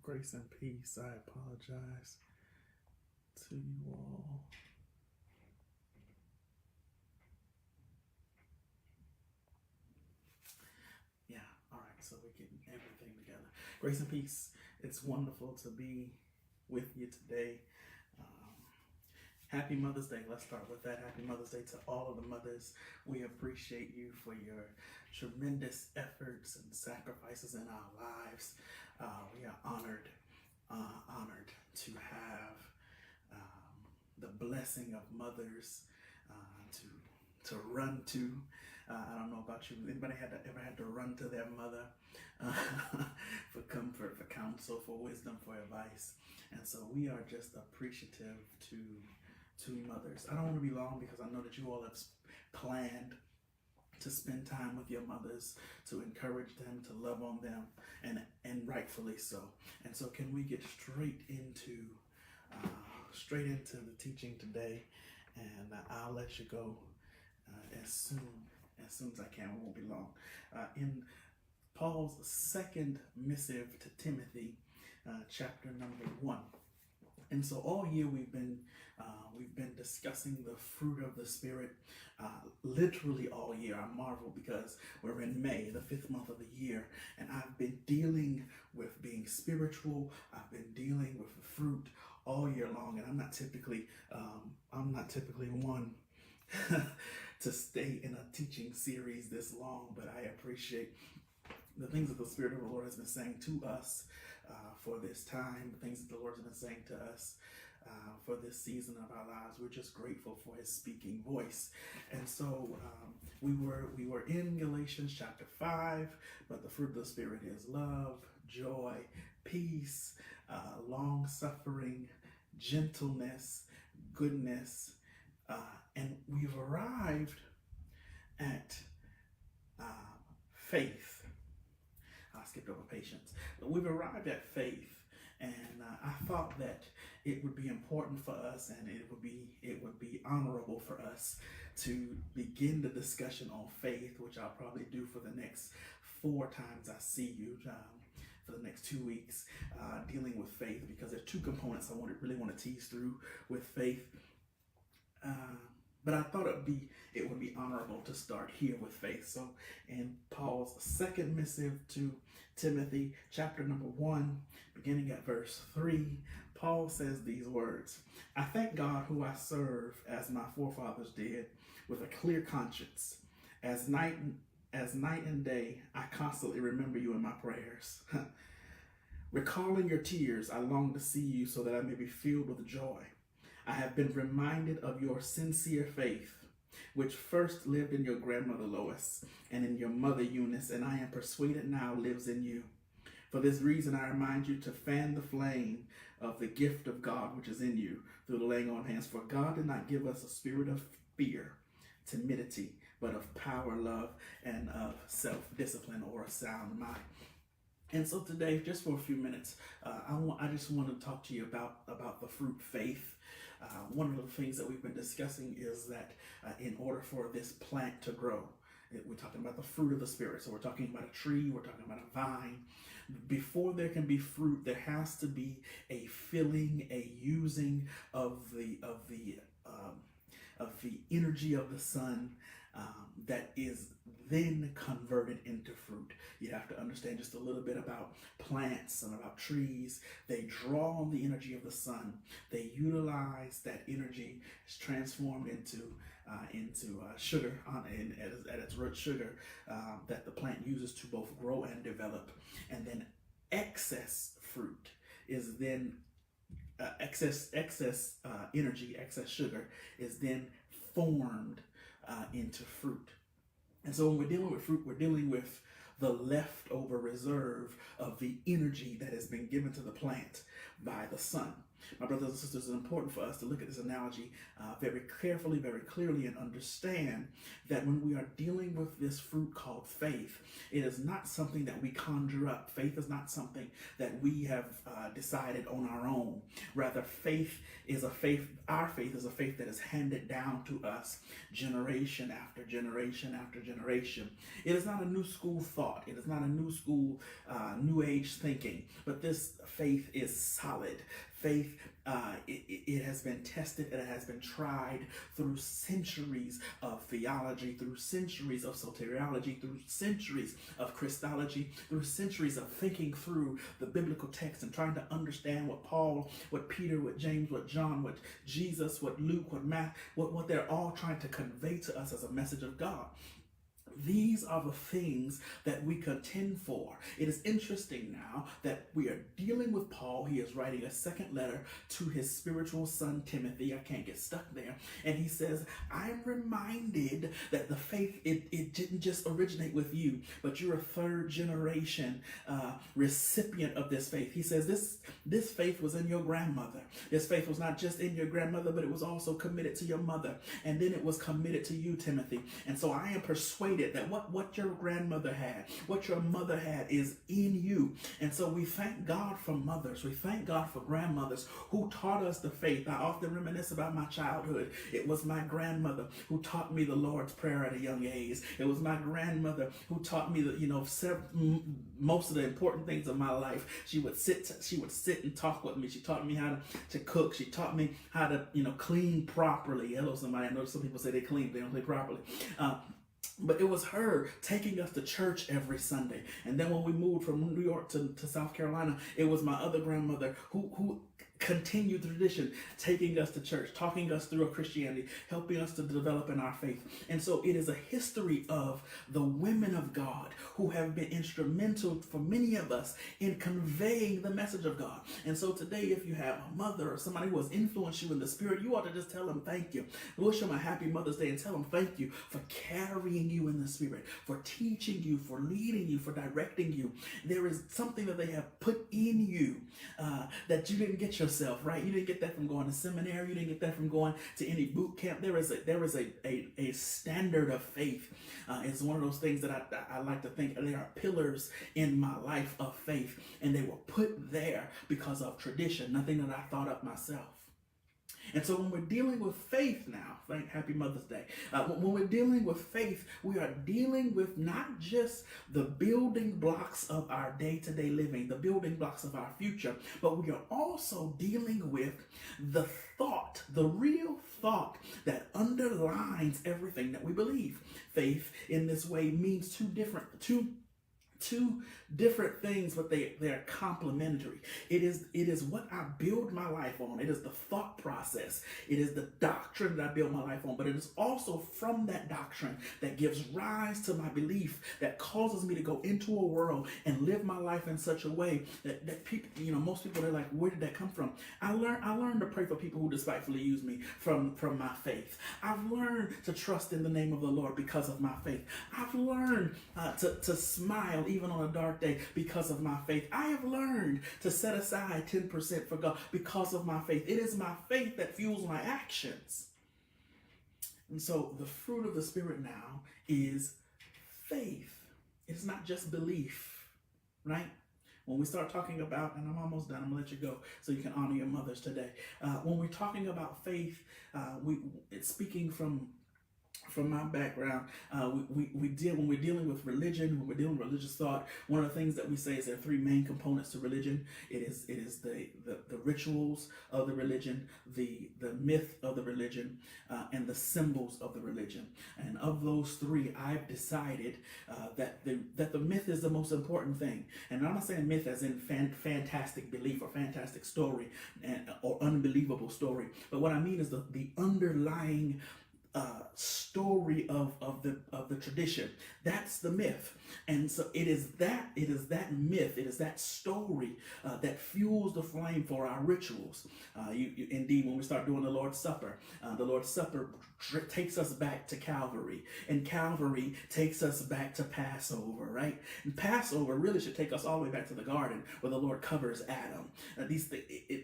Grace and peace. I apologize to you all. Yeah, all right, so we're getting everything together. Grace and peace. It's wonderful to be with you today. Um, Happy Mother's Day. Let's start with that. Happy Mother's Day to all of the mothers. We appreciate you for your tremendous efforts and sacrifices in our lives. We are honored to have the blessing of mothers to run to. I don't know about you. Anybody ever had to run to their mother for comfort, for counsel, for wisdom, for advice? And so we are just appreciative to mothers. I don't want to be long because I know that you all have planned to spend time with your mothers, to encourage them, to love on them, and rightfully so. And so, can we get straight into the teaching today? And I'll let you go as soon as I can. It won't be long. In Paul's second missive to Timothy, chapter number 1. And so all year we've been discussing the fruit of the Spirit, literally all year. I marvel because we're in May, the 5th month of the year, and I've been dealing with being spiritual. I've been dealing with the fruit all year long, and I'm not typically one to stay in a teaching series this long, but I appreciate the things that the Spirit of the Lord has been saying to us for this time, the things that the Lord has been saying to us for this season of our lives. We're just grateful for His speaking voice. And so we were in Galatians chapter 5, but the fruit of the Spirit is love, joy, peace, long suffering, gentleness, goodness, and we've arrived at faith. I skipped over patience. But we've arrived at faith, and I thought that it would be important for us, and it would be honorable for us to begin the discussion on faith, which I'll probably do for the next 4 times I see you. For the next 2 weeks, dealing with faith, because there's 2 components I really want to tease through with faith. But I thought it would be honorable to start here with faith. So in Paul's second missive to Timothy, chapter number 1, beginning at verse 3, Paul says these words: I thank God who I serve as my forefathers did, with a clear conscience. As night and day, I constantly remember you in my prayers. Recalling your tears, I long to see you so that I may be filled with joy. I have been reminded of your sincere faith, which first lived in your grandmother Lois and in your mother Eunice, and I am persuaded now lives in you. For this reason, I remind you to fan the flame of the gift of God which is in you through the laying on of hands. For God did not give us a spirit of fear, timidity, but of power, love, and of self-discipline, or a sound mind. And so today, just for a few minutes, I just want to talk to you about the fruit faith. One of the things that we've been discussing is that in order for this plant to grow, we're talking about the fruit of the Spirit. So we're talking about a tree, we're talking about a vine. Before there can be fruit, there has to be a filling, a using of the energy of the sun that is then converted into fruit. You have to understand just a little bit about plants and about trees. They draw on the energy of the sun. They utilize that energy. It's transformed into sugar at its root, sugar that the plant uses to both grow and develop. And then excess fruit is then excess energy, excess sugar is then formed into fruit. And so when we're dealing with fruit, we're dealing with the leftover reserve of the energy that has been given to the plant by the sun. My brothers and sisters, it's important for us to look at this analogy very carefully, very clearly, and understand that when we are dealing with this fruit called faith, it is not something that we conjure up. Faith is not something that we have decided on our own. Rather, our faith is a faith that is handed down to us generation after generation after generation. It is not a new school thought. It is not a new school, new age thinking, but this faith is solid. Faith, it has been tested and it has been tried through centuries of theology, through centuries of soteriology, through centuries of Christology, through centuries of thinking through the biblical text and trying to understand what Paul, what Peter, what James, what John, what Jesus, what Luke, what Matthew, what they're all trying to convey to us as a message of God. These are the things that we contend for. It is interesting now that we are dealing with Paul. He is writing a second letter to his spiritual son, Timothy. I can't get stuck there. And he says, I'm reminded that the faith, it didn't just originate with you, but you're a third generation recipient of this faith. He says this faith was in your grandmother. This faith was not just in your grandmother, but it was also committed to your mother. And then it was committed to you, Timothy. And so I am persuaded that what your grandmother had, what your mother had is in you. And so we thank God for mothers. We thank God for grandmothers who taught us the faith. I often reminisce about my childhood. It was my grandmother who taught me the Lord's Prayer at a young age. It was my grandmother who taught me most of the important things of my life. She would sit and talk with me. She taught me how to cook. She taught me how to clean properly. Hello, somebody. I know some people say they clean, they don't clean properly. But it was her taking us to church every Sunday. And then when we moved from New York to South Carolina, it was my other grandmother who continued the tradition, taking us to church, talking us through a Christianity, helping us to develop in our faith. And so it is a history of the women of God who have been instrumental for many of us in conveying the message of God. And so today, if you have a mother or somebody who has influenced you in the spirit, you ought to just tell them thank you. Wish them a happy Mother's Day and tell them thank you for carrying you in the spirit, for teaching you, for leading you, for directing you. There is something that they have put in you that you didn't get yourself, right? You didn't get that from going to seminary. You didn't get that from going to any boot camp. There is a standard of faith. It's one of those things that I like to think there are pillars in my life of faith, and they were put there because of tradition, nothing that I thought up myself. And so when we're dealing with faith now, happy Mother's Day, when we're dealing with faith, we are dealing with not just the building blocks of our day-to-day living, the building blocks of our future, but we are also dealing with the thought, the real thought that underlines everything that we believe. Faith in this way means two different things, but they're complementary. It is what I build my life on. It is the thought process. It is the doctrine that I build my life on, but it is also from that doctrine that gives rise to my belief, that causes me to go into a world and live my life in such a way that people, most people, they're like, where did that come from? I learned to pray for people who despitefully use me from my faith. I've learned to trust in the name of the Lord because of my faith. I've learned to smile even on a dark day because of my faith. I have learned to set aside 10% for God because of my faith. It is my faith that fuels my actions. And so the fruit of the Spirit now is faith. It's not just belief, right? When we start talking about, and I'm almost done, I'm gonna let you go so you can honor your mothers today. When we're talking about faith, it's speaking from my background, when we're dealing with religion, when we're dealing with religious thought, one of the things that we say is there are three main components to religion. It is the rituals of the religion, the myth of the religion, and the symbols of the religion. And of those three, I've decided that the myth is the most important thing. And I'm not saying myth as in fantastic belief or fantastic story or unbelievable story, but what I mean is the underlying story of the tradition. That's the myth. And so it is that myth, it is that story that fuels the flame for our rituals. Indeed, when we start doing the Lord's Supper takes us back to Calvary, and Calvary takes us back to Passover, right? And Passover really should take us all the way back to the garden where the Lord covers Adam.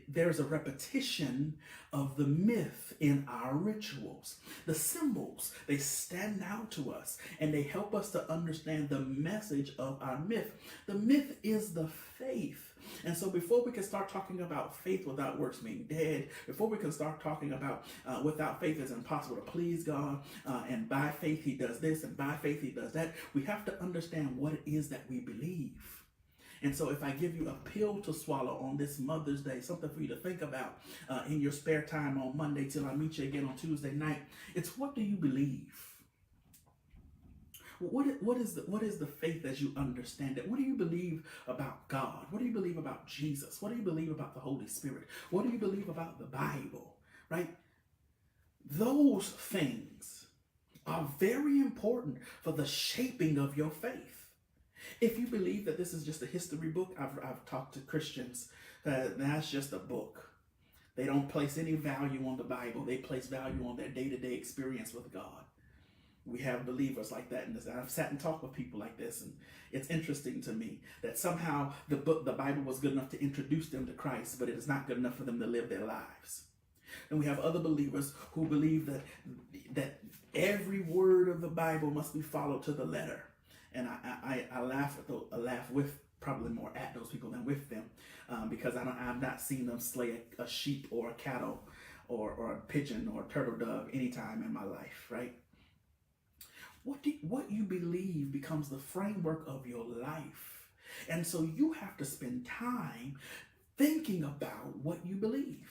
There's a repetition of the myth in our rituals. The symbols, they stand out to us and they help us to understand the message of our myth. The myth is the faith. And so before we can start talking about faith without works being dead, before we can start talking about without faith it's impossible to please God, and by faith he does this and by faith he does that, we have to understand what it is that we believe. And so if I give you a pill to swallow on this Mother's Day, something for you to think about in your spare time on Monday till I meet you again on Tuesday night, it's what do you believe? What is the faith as you understand it? What do you believe about God? What do you believe about Jesus? What do you believe about the Holy Spirit? What do you believe about the Bible? Right? Those things are very important for the shaping of your faith. If you believe that this is just a history book, I've talked to Christians, that's just a book. They don't place any value on the Bible. They place value on their day-to-day experience with God. We have believers like that in this. I've sat and talked with people like this, and it's interesting to me that somehow the Bible was good enough to introduce them to Christ, but it is not good enough for them to live their lives. And we have other believers who believe that every word of the Bible must be followed to the letter. And I laugh with, probably more at those people than with them, because I've not seen them slay a sheep or a cattle or a pigeon or a turtle dove anytime in my life, right? What you believe becomes the framework of your life. And so you have to spend time thinking about what you believe.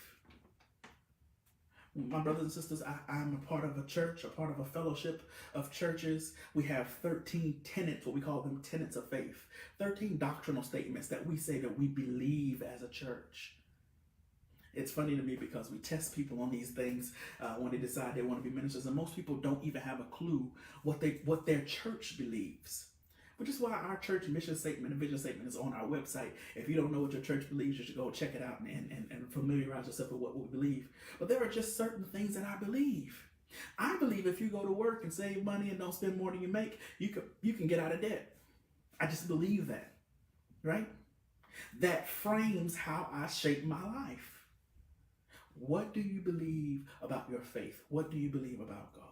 My brothers and sisters, I'm a part of a church, a part of a fellowship of churches. We have 13 tenets, what we call them tenets of faith, 13 doctrinal statements that we say that we believe as a church. It's funny to me because we test people on these things when they decide they want to be ministers, and most people don't even have a clue what their church believes. Which is why our church mission statement and vision statement is on our website. If you don't know what your church believes, you should go check it out and familiarize yourself with what we believe. But there are just certain things that I believe. I believe if you go to work and save money and don't spend more than you make, you can get out of debt. I just believe that, right? That frames how I shape my life. What do you believe about your faith? What do you believe about God?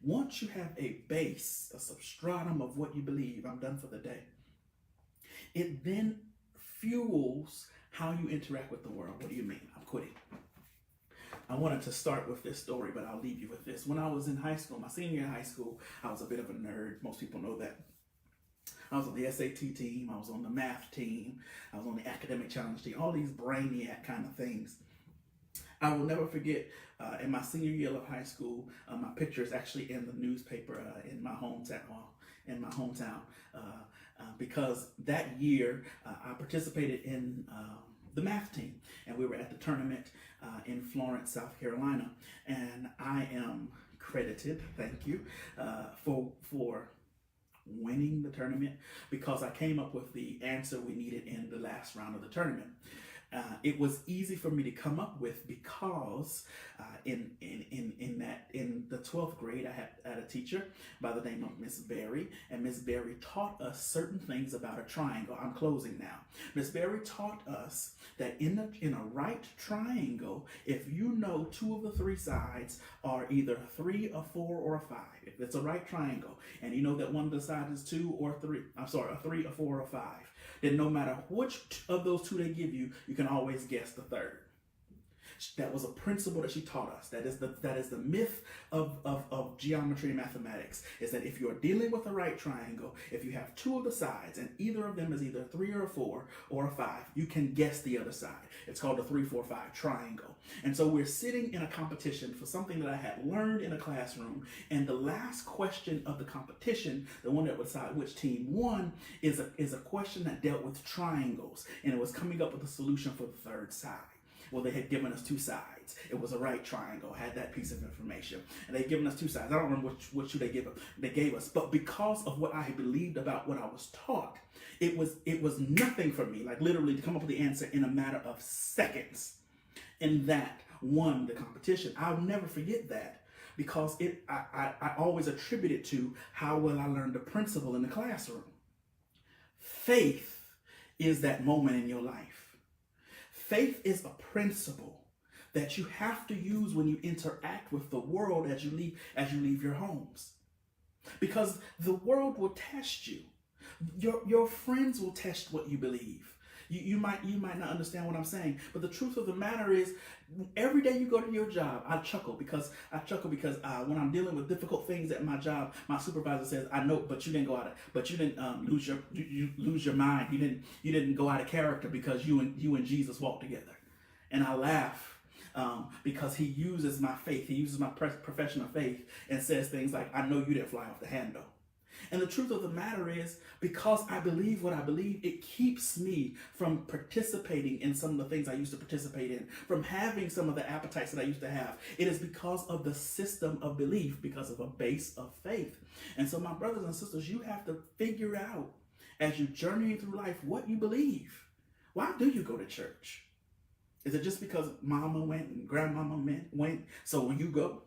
Once you have a base, a substratum of what you believe, I'm done for the day, it then fuels how you interact with the world. What do you mean? I'm quitting. I wanted to start with this story, but I'll leave you with this. When I was in high school, my senior year in high school, I was a bit of a nerd. Most people know that. I was on the SAT team. I was on the math team. I was on the academic challenge team. All these brainiac kind of things. I will never forget, in my senior year of high school, my picture is actually in the newspaper in my hometown, because that year I participated in the math team, and we were at the tournament in Florence, South Carolina, and I am credited, thank you, for winning the tournament because I came up with the answer we needed in the last round of the tournament. It was easy for me to come up with because in the 12th grade, I had a teacher by the name of Miss Berry, and Miss Berry taught us certain things about a triangle. I'm closing now. Miss Berry taught us that in a right triangle, if you know two of the three sides are either 3, a 4, or a 5, if it's a right triangle, and you know that one of the sides is 2 or 3, a 3, a 4, or a 5, then no matter which of those two they give you, you can always guess the third. That was a principle that she taught us. That is the myth of geometry and mathematics, is that if you're dealing with a right triangle, if you have two of the sides and either of them is either 3 or a 4 or a 5, you can guess the other side. It's called a 3, 4, 5 triangle. And so we're sitting in a competition for something that I had learned in a classroom, and the last question of the competition, the one that would decide which team won, is a question that dealt with triangles, and it was coming up with a solution for the third side. Well, they had given us two sides. It was a right triangle, had that piece of information. And they'd given us two sides. I don't remember which two they gave us. But because of what I believed about what I was taught, it was nothing for me, like literally to come up with the answer in a matter of seconds. And that won the competition. I'll never forget that, because I always attribute it to how well I learned the principle in the classroom. Faith is that moment in your life. Faith is a principle that you have to use when you interact with the world as you leave your homes. Because the world will test you. Your friends will test what you believe. You might not understand what I'm saying, but the truth of the matter is, every day you go to your job, I chuckle because when I'm dealing with difficult things at my job, my supervisor says, "I know, but you didn't lose your mind. You didn't go out of character because you and Jesus walk together." And I laugh because he uses my faith, he uses my profession of faith, and says things like, "I know you didn't fly off the handle." And the truth of the matter is, because I believe what I believe, it keeps me from participating in some of the things I used to participate in, from having some of the appetites that I used to have. It is because of the system of belief, because of a base of faith. And so, my brothers and sisters, you have to figure out, as you journey through life, what you believe. Why do you go to church? Is it just because mama went and grandmama went, so when you go?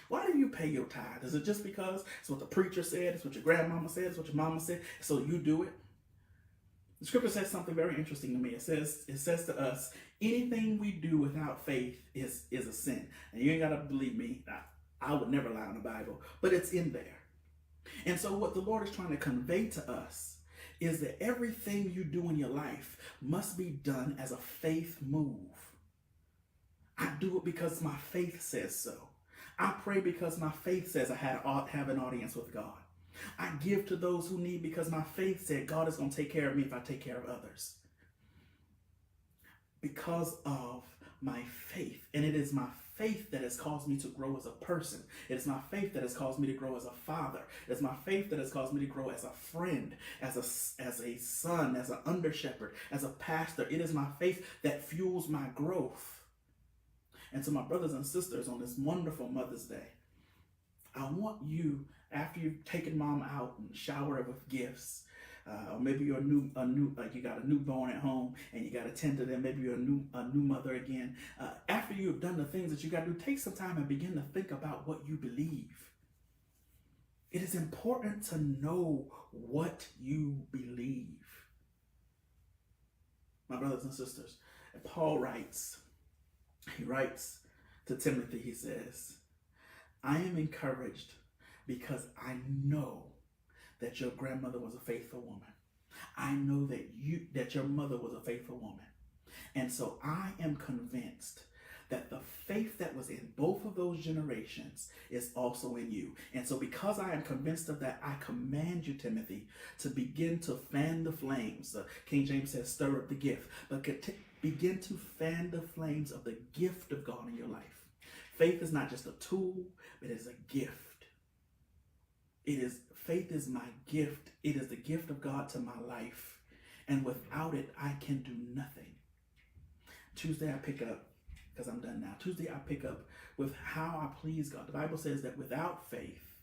Why do you pay your tithe? Is it just because it's what the preacher said, it's what your grandmama said, it's what your mama said, so you do it? The scripture says something very interesting to me. It says to us, anything we do without faith is a sin. And you ain't got to believe me. I would never lie on the Bible, but it's in there. And so what the Lord is trying to convey to us is that everything you do in your life must be done as a faith move. I do it because my faith says so. I pray because my faith says I have an audience with God. I give to those who need because my faith said God is going to take care of me if I take care of others. Because of my faith. And it is my faith that has caused me to grow as a person. It is my faith that has caused me to grow as a father. It is my faith that has caused me to grow as a friend, as a son, as an under shepherd, as a pastor. It is my faith that fuels my growth. And to my brothers and sisters on this wonderful Mother's Day, I want you, after you've taken mom out and showered her with gifts, or maybe you're you got a newborn at home and you got to tend to them. Maybe you're a new mother again. After you've done the things that you got to do, take some time and begin to think about what you believe. It is important to know what you believe. My brothers and sisters, and Paul writes. He writes to Timothy, he says, I am encouraged because I know that your grandmother was a faithful woman. I know that your mother was a faithful woman. And so I am convinced that the faith that was in both of those generations is also in you. And so because I am convinced of that, I command you, Timothy, to begin to fan the flames. King James says, stir up the gift. But begin to fan the flames of the gift of God in your life. Faith is not just a tool, it is a gift. Faith is my gift. It is the gift of God to my life. And without it, I can do nothing. Tuesday I pick up, because I'm done now. Tuesday I pick up with how I please God. The Bible says that without faith,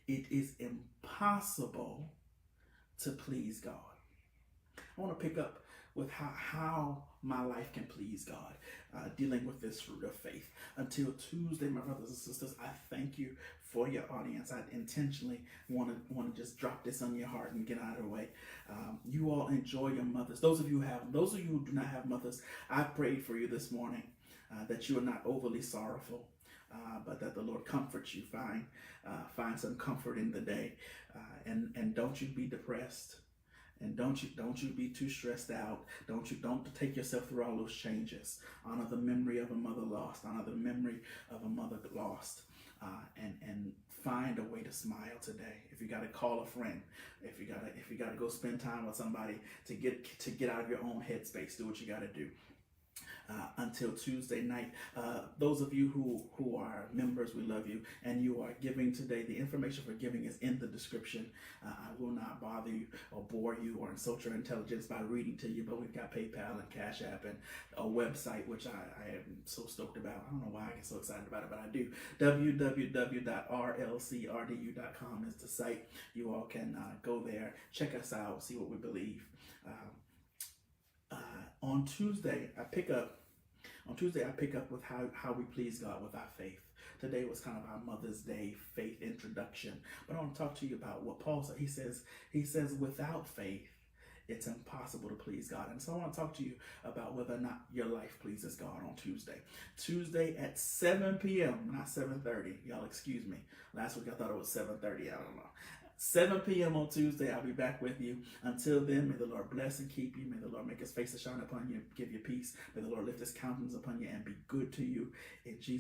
it is impossible to please God. I want to pick up with how my life can please God, dealing with this fruit of faith. Until Tuesday, my brothers and sisters, I thank you for your audience. I intentionally want to just drop this on your heart and get out of the way. You all enjoy your mothers. Those of you who do not have mothers, I prayed for you this morning that you are not overly sorrowful, but that the Lord comforts you. Find some comfort in the day, and don't you be depressed. And don't you be too stressed out. Don't take yourself through all those changes. Honor the memory of a mother lost. Honor the memory of a mother lost. And find a way to smile today. If you got to call a friend, if you got to go spend time with somebody to get out of your own headspace, do what you got to do. until Tuesday night. Those of you who are members, we love you, and you are giving today. The information for giving is in the description. I will not bother you or bore you or insult your intelligence by reading to you, but we've got PayPal and Cash App and a website, which I am so stoked about. I don't know why I get so excited about it, but I do. www.rlcrdu.com is the site. You all can go there, check us out, see what we believe. On Tuesday, I pick up with how we please God with our faith. Today was kind of our Mother's Day faith introduction. But I want to talk to you about what Paul said. He says, without faith, it's impossible to please God. And so I want to talk to you about whether or not your life pleases God on Tuesday. Tuesday at 7 p.m., not 7:30. Y'all excuse me. Last week I thought it was 7:30. I don't know. 7 p.m. on Tuesday, I'll be back with you. Until then, may the Lord bless and keep you. May the Lord make his face to shine upon you and give you peace. May the Lord lift his countenance upon you and be good to you. In Jesus'